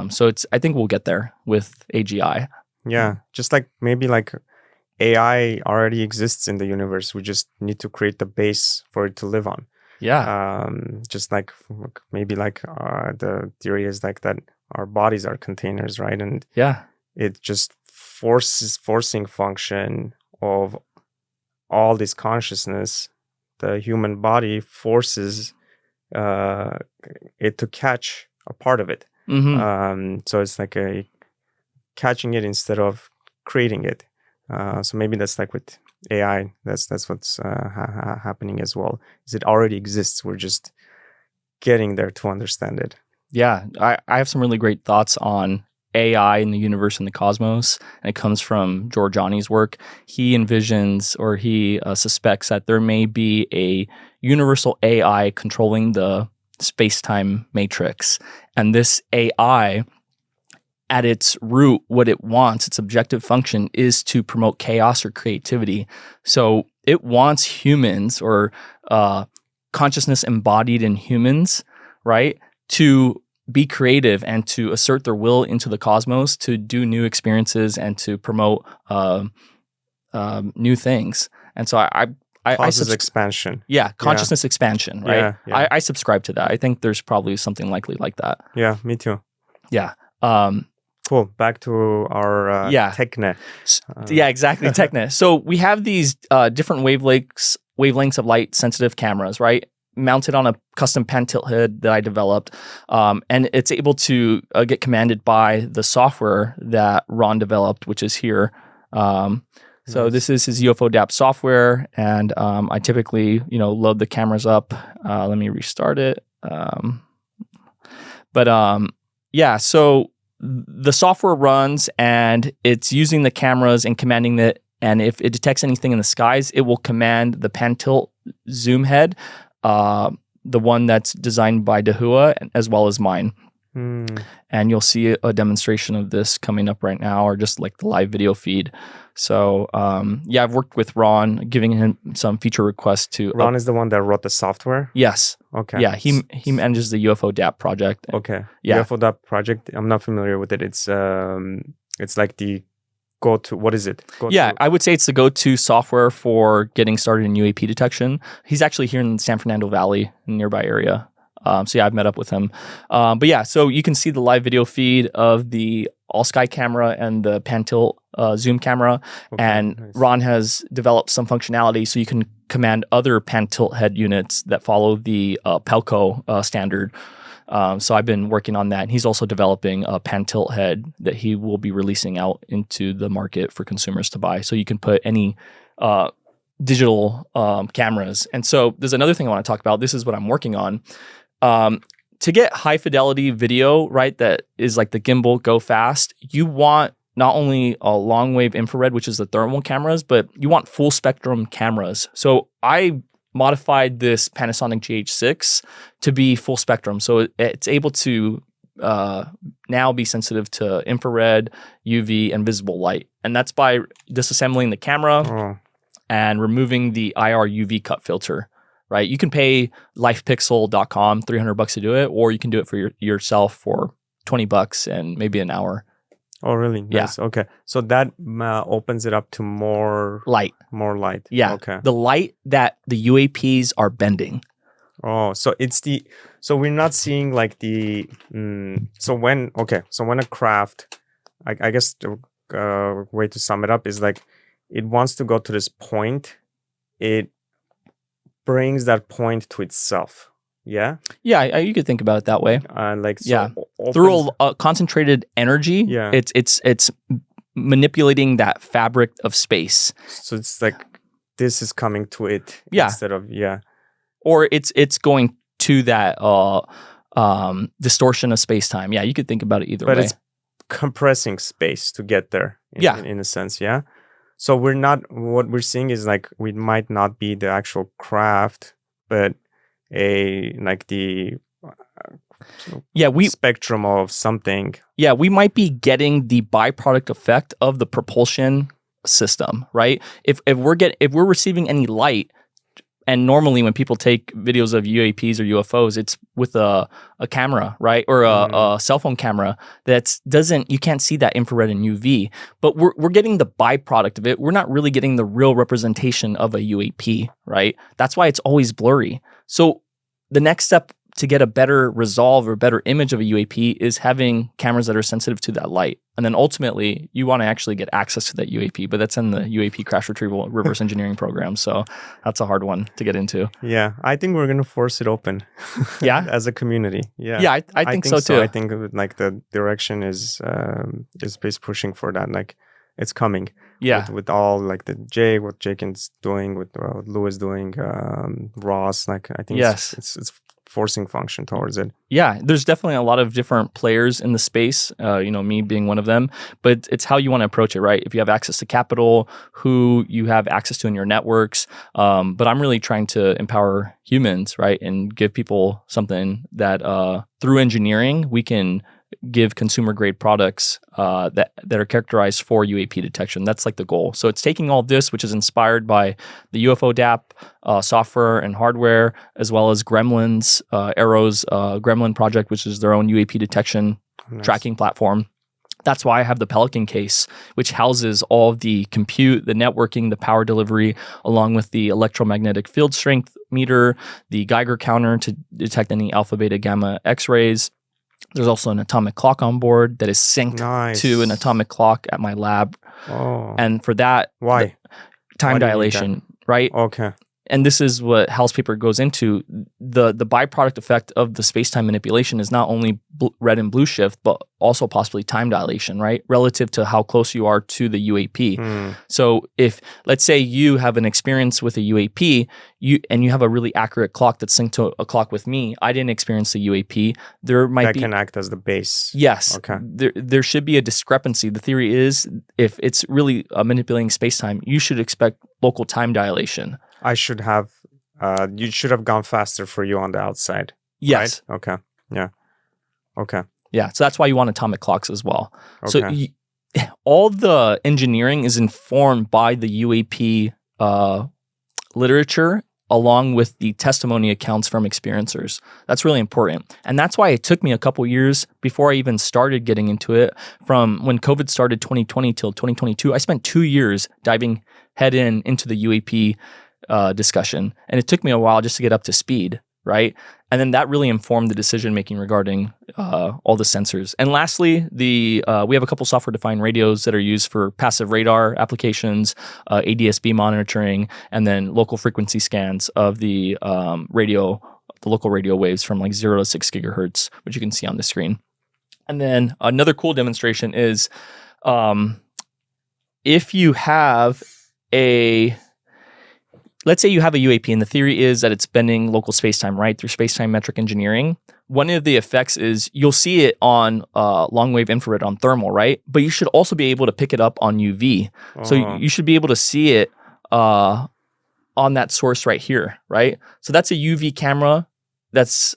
So I think we'll get there with AGI. Yeah, just like maybe like AI already exists in the universe. We just need to create the base for it to live on. Yeah. Just like maybe like the theory is like that our bodies are containers, right? And it just forcing function of all this consciousness. The human body forces it to catch a part of it. Mm-hmm. So it's like catching it instead of creating it. So maybe that's like with AI. That's what's happening as well. Is it already exists? We're just getting there to understand it. Yeah, I have some really great thoughts on AI in the universe and the cosmos, and it comes from Giorgiani's work. He envisions, or he suspects, that there may be a universal AI controlling the space-time matrix, and this AI, at its root, what it wants, its objective function, is to promote chaos or creativity. So it wants humans, or consciousness embodied in humans, right, to be creative and to assert their will into the cosmos, to do new experiences and to promote new things. And so I expansion. Yeah, consciousness expansion, right? Yeah. I subscribe to that. I think there's probably something likely like that. Yeah, me too. Yeah. Cool. Back to our Techne. Yeah, exactly. Techne. So we have these different wavelengths of light sensitive cameras, right? Mounted on a custom pan tilt head that I developed. And it's able to get commanded by the software that Ron developed, which is here. So this is his UFO DAP software. And I typically, load the cameras up. Let me restart it. So the software runs and it's using the cameras and commanding it. And if it detects anything in the skies, it will command the pan tilt zoom head, the one that's designed by Dahua, as well as mine. And you'll see a demonstration of this coming up right now, or just like the live video feed. So I've worked with Ron, giving him some feature requests to. Ron is the one that wrote the software? Yes. Okay. Yeah, he manages the UFO DAP project. Okay. Yeah. UFO DAP project, I'm not familiar with it. It's like the go-to, what is it? I would say it's the go-to software for getting started in UAP detection. He's actually here in the San Fernando Valley, in the nearby area. I've met up with him. So you can see the live video feed of the all-sky camera and the pan tilt zoom camera. Okay, and nice. Ron has developed some functionality so you can command other pan tilt head units that follow the Pelco standard. So I've been working on that. And he's also developing a pan tilt head that he will be releasing out into the market for consumers to buy. So you can put any digital cameras. And so there's another thing I want to talk about. This is what I'm working on. To get high fidelity video, right, that is like the gimbal go fast, you want not only a long wave infrared, which is the thermal cameras, but you want full spectrum cameras. So I modified this Panasonic GH6 to be full spectrum. So it's able to now be sensitive to infrared, UV, and visible light. And that's by disassembling the camera and removing the IR UV cut filter, right? You can pay lifepixel.com $300 to do it, or you can do it for yourself for $20 and maybe an hour. Oh, really? Nice. Yeah. Okay. So that opens it up to more light. More light. Yeah. Okay. The light that the UAPs are bending. Oh, so so we're not seeing like so when a craft, I guess the way to sum it up is like, it wants to go to this point, it brings that point to itself. Yeah. Yeah, you could think about it that way. Through a concentrated energy. Yeah. It's manipulating that fabric of space. So it's like this is coming to it instead of or it's going to that distortion of space time. Yeah, you could think about it either way. But it's compressing space to get there. In a sense. Yeah. So what we're seeing is like, we might not be the actual craft, but the spectrum of something. Yeah, we might be getting the byproduct effect of the propulsion system, right? If we're receiving any light, and normally when people take videos of UAPs or UFOs, it's with a camera, right? Or a cell phone camera you can't see that infrared and UV, but we're getting the byproduct of it. We're not really getting the real representation of a UAP, right? That's why it's always blurry. So the next step to get a better resolve or better image of a UAP is having cameras that are sensitive to that light. And then ultimately, you want to actually get access to that UAP, but that's in the UAP crash retrieval reverse engineering program. So that's a hard one to get into. Yeah, I think we're going to force it open. Yeah? As a community. Yeah, yeah, I think so too. I think like the direction is pushing for that. Like, it's coming. Yeah. With all like what Jaken's doing, with what Lewis doing, Ross, like I think Yes. it's forcing function towards it. Yeah, there's definitely a lot of different players in the space, me being one of them, but it's how you want to approach it, right? If you have access to capital, who you have access to in your networks, but I'm really trying to empower humans, right? And give people something that through engineering, we can give consumer grade products that are characterized for UAP detection. That's like the goal. So it's taking all this, which is inspired by the UFO DAP software and hardware, as well as Gremlin's, Arrow's Gremlin project, which is their own UAP detection tracking platform. That's why I have the Pelican case, which houses all of the compute, the networking, the power delivery, along with the electromagnetic field strength meter, the Geiger counter to detect any alpha, beta, gamma X-rays. There's also an atomic clock on board that is synced to an atomic clock at my lab. Oh. And for that, why? Time dilation, right? Okay. And this is what Hal's paper goes into. The byproduct effect of the space-time manipulation is not only red and blue shift, but also possibly time dilation, right? Relative to how close you are to the UAP. So if, let's say you have an experience with a UAP, and you have a really accurate clock that's synced to a clock with me, I didn't experience the UAP, there might be... That can act as the base. Yes. Okay. There should be a discrepancy. The theory is if it's really manipulating space-time, you should expect local time dilation. I should have, you should have gone faster for you on the outside. Yes. Right? Okay. Yeah. Okay. Yeah. So that's why you want atomic clocks as well. Okay. So all the engineering is informed by the UAP literature, along with the testimony accounts from experiencers. That's really important. And that's why it took me a couple years before I even started getting into it. From when COVID started 2020 till 2022, I spent 2 years diving head into the UAP discussion. And it took me a while just to get up to speed, right? And then that really informed the decision making regarding all the sensors. And lastly, we have a couple software-defined radios that are used for passive radar applications, ADS-B monitoring, and then local frequency scans of the local radio waves from like 0 to 6 gigahertz, which you can see on the screen. And then another cool demonstration is if you have let's say you have a UAP, and the theory is that it's bending local spacetime, right, through spacetime metric engineering. One of the effects is you'll see it on long-wave infrared on thermal, right? But you should also be able to pick it up on UV. So you should be able to see it on that source right here, right? So that's a UV camera that's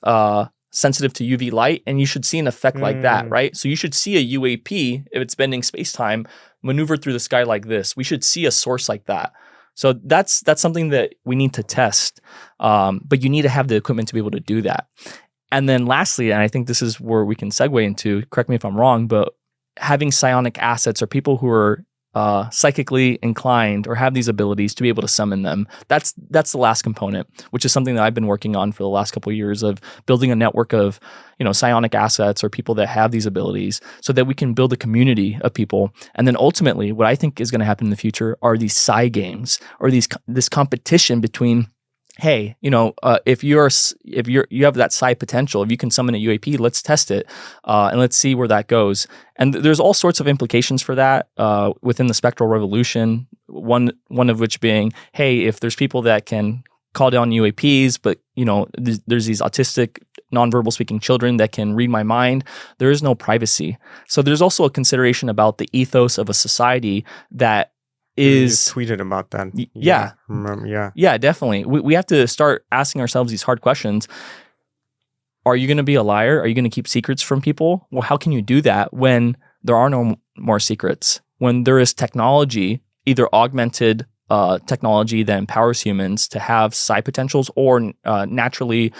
sensitive to UV light, and you should see an effect like that, right? So you should see a UAP, if it's bending spacetime, maneuver through the sky like this. We should see a source like that. So that's something that we need to test, but you need to have the equipment to be able to do that. And then lastly, and I think this is where we can segue into, correct me if I'm wrong, but having psionic assets or people who are psychically inclined or have these abilities to be able to summon them. That's the last component, which is something that I've been working on for the last couple of years of building a network of, psionic assets or people that have these abilities so that we can build a community of people. And then ultimately, what I think is going to happen in the future are these psi games or this competition between, hey, if you have that psi potential, if you can summon a UAP, let's test it and let's see where that goes. And there's all sorts of implications for that within the spectral revolution. One of which being, hey, if there's people that can call down UAPs, but there's these autistic, nonverbal speaking children that can read my mind, there is no privacy. So there's also a consideration about the ethos of a society that is... You tweeted about that. Yeah. Remember, yeah. Yeah, definitely. We have to start asking ourselves these hard questions. Are you going to be a liar? Are you going to keep secrets from people? Well, how can you do that when there are no more secrets? When there is technology, either augmented technology that empowers humans to have psi potentials or naturally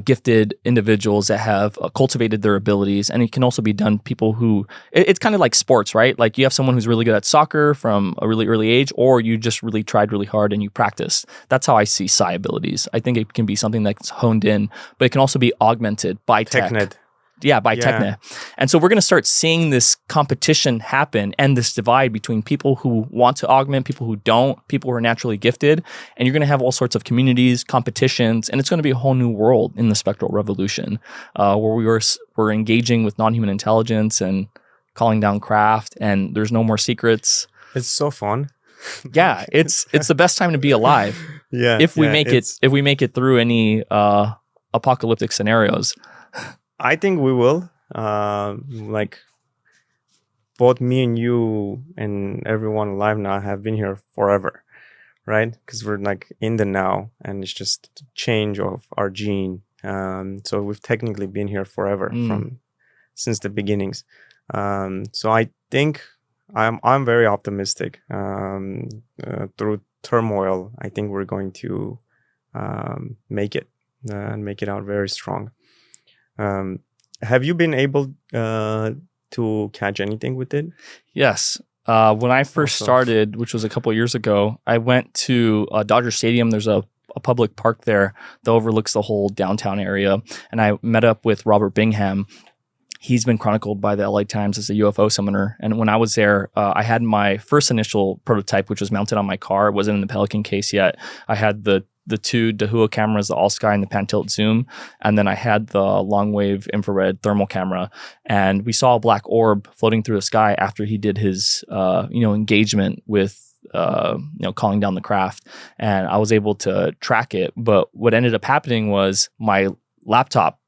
gifted individuals that have cultivated their abilities. And it can also be done people who, it's kind of like sports, right? Like you have someone who's really good at soccer from a really early age, or you just really tried really hard and you practiced. That's how I see psi abilities. I think it can be something that's honed in, but it can also be augmented by tech. TechNet. Yeah, by TechNet. And so we're going to start seeing this competition happen and this divide between people who want to augment, people who don't, people who are naturally gifted. And you're going to have all sorts of communities, competitions, and it's going to be a whole new world in the spectral revolution where we're engaging with non-human intelligence. And calling down craft, and there's no more secrets. It's so fun. Yeah, it's the best time to be alive. Yeah. If we make it through any apocalyptic scenarios. I think we will. Like both me and you and everyone alive now have been here forever, right? Because we're like in the now, and it's just a change of our gene. So we've technically been here forever since the beginnings. So I think I'm very optimistic. Through turmoil, I think we're going to make it and make it out very strong. Have you been able to catch anything with it? Yes. When I first started, which was a couple of years ago, I went to Dodger Stadium. There's a public park there that overlooks the whole downtown area. And I met up with Robert Bingham. He's been chronicled by the LA Times as a UFO summoner. And when I was there, I had my first initial prototype, which was mounted on my car. It wasn't in the Pelican case yet. I had the two Dahua cameras, the all sky and the pan tilt zoom. And then I had the long wave infrared thermal camera. And we saw a black orb floating through the sky after he did his, engagement with, calling down the craft. And I was able to track it. But what ended up happening was my laptop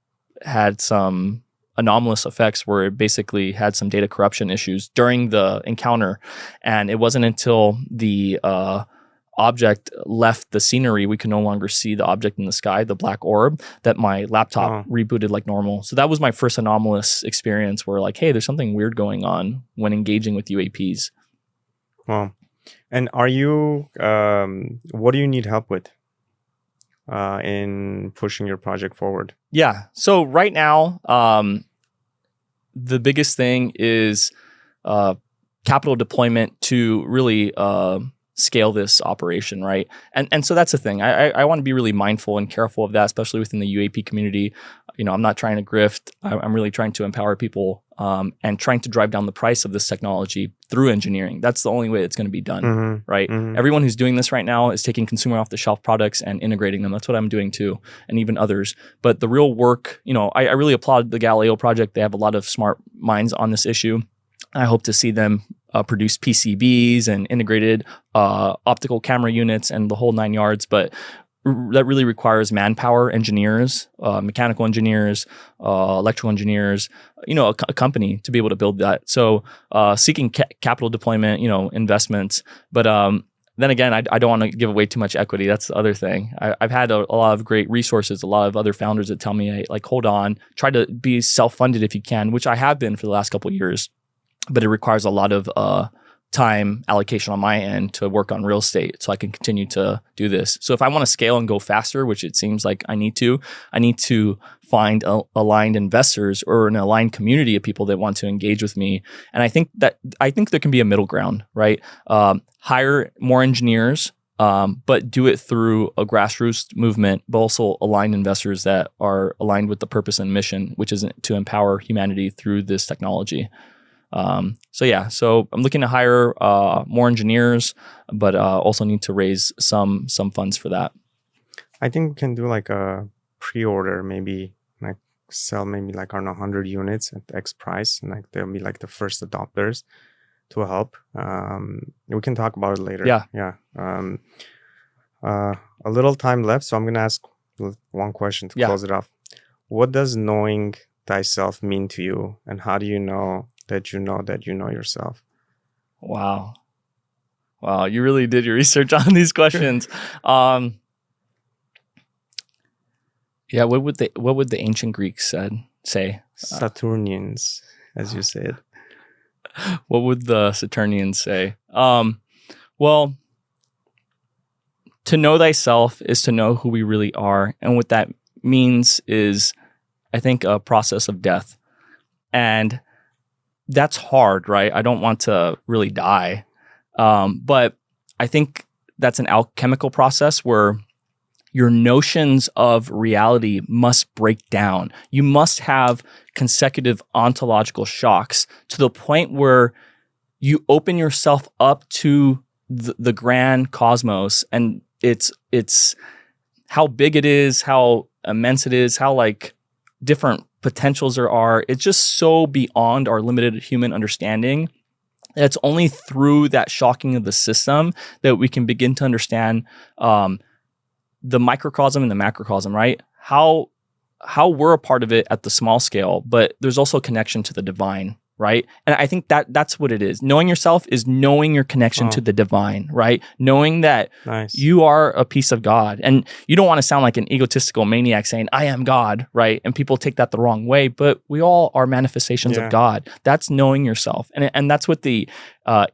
had some anomalous effects where it basically had some data corruption issues during the encounter. And it wasn't until the object left the scenery, we could no longer see the object in the sky, the black orb, that my laptop rebooted like normal. So that was my first anomalous experience where like, hey, there's something weird going on when engaging with UAPs. Wow. And are you, what do you need help with in pushing your project forward? Yeah. So right now, the biggest thing is capital deployment to really scale this operation, right? And so that's the thing. I want to be really mindful and careful of that, especially within the UAP community. I'm not trying to grift. I'm really trying to empower people and trying to drive down the price of this technology through engineering. That's the only way it's going to be done, right? Everyone who's doing this right now is taking consumer off-the-shelf products and integrating them. That's what I'm doing too, and even others. But the real work, I really applaud the Galileo project. They have a lot of smart minds on this issue. I hope to see them produce PCBs and integrated optical camera units and the whole 9 yards. But that really requires manpower, engineers, mechanical engineers, electrical engineers, a company to be able to build that. So seeking capital deployment, investments. But then again, I don't want to give away too much equity. That's the other thing. I've had a lot of great resources, a lot of other founders that tell me, hey, like, hold on, try to be self-funded if you can, which I have been for the last couple of years. But it requires a lot of time allocation on my end to work on real estate so I can continue to do this. So if I want to scale and go faster, which it seems like I need to find aligned investors or an aligned community of people that want to engage with me. And I think there can be a middle ground, right? Hire more engineers, but do it through a grassroots movement, but also aligned investors that are aligned with the purpose and mission, which is to empower humanity through this technology. So I'm looking to hire more engineers, but also need to raise some funds for that. I think we can do like a pre-order, maybe like sell maybe like 100 units at X price, and like they'll be like the first adopters to help. We can talk about it later. Yeah. A little time left, so I'm gonna ask one question to close it off. What does knowing thyself mean to you, and how do you know that you know yourself? Wow, you really did your research on these questions. What would the ancient Greeks say? Saturnians, as you said. What would the Saturnians say? Well, to know thyself is to know who we really are, and what that means is, I think, a process of death. And that's hard, right? I don't want to really die. But I think that's an alchemical process where your notions of reality must break down. You must have consecutive ontological shocks to the point where you open yourself up to the grand cosmos, and it's how big it is, how immense it is, how like different potentials there are. It's just so beyond our limited human understanding. It's only through that shocking of the system that we can begin to understand the microcosm and the macrocosm, right? How we're a part of it at the small scale, but there's also a connection to the divine, right? And I think that's what it is. Knowing yourself is knowing your connection to the divine, right? Knowing that you are a piece of God. And you don't want to sound like an egotistical maniac saying, I am God, right? And people take that the wrong way, but we all are manifestations of God. That's knowing yourself. And that's what the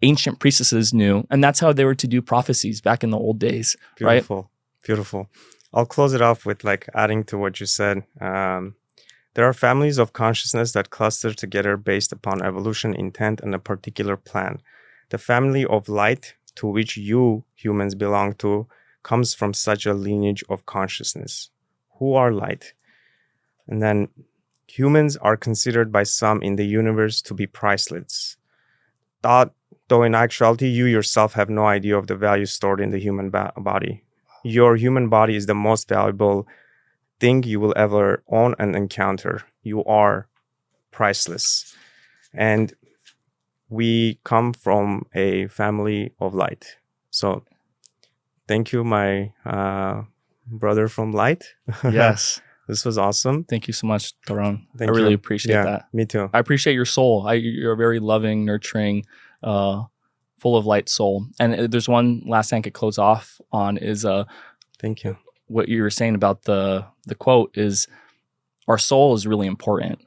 ancient priestesses knew. And that's how they were to do prophecies back in the old days, Beautiful. right? Beautiful. I'll close it off with like adding to what you said. There are families of consciousness that cluster together based upon evolution, intent, and a particular plan. The family of light to which you humans belong to comes from such a lineage of consciousness. Who are light? And then humans are considered by some in the universe to be priceless. Though in actuality, you yourself have no idea of the value stored in the human body. Your human body is the most valuable thing you will ever own and encounter. You are priceless. And we come from a family of light. So thank you, my brother from light. Yes. This was awesome. Thank you so much, Taron. I you. really appreciate that. Me too. I appreciate your soul. You're a very loving, nurturing, full of light soul. And there's one last thing I could close off on is thank you. What you were saying about the quote is our soul is really important.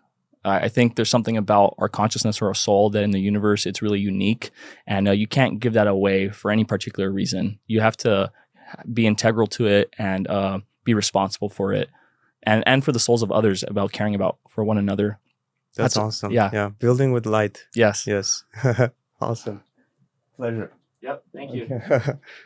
I think there's something about our consciousness or our soul that in the universe, it's really unique. And you can't give that away for any particular reason. You have to be integral to it and be responsible for it. And for the souls of others, about caring about for one another. That's awesome. Yeah. Building with light. Yes. Yes. Awesome. Pleasure. Yep. Thank you.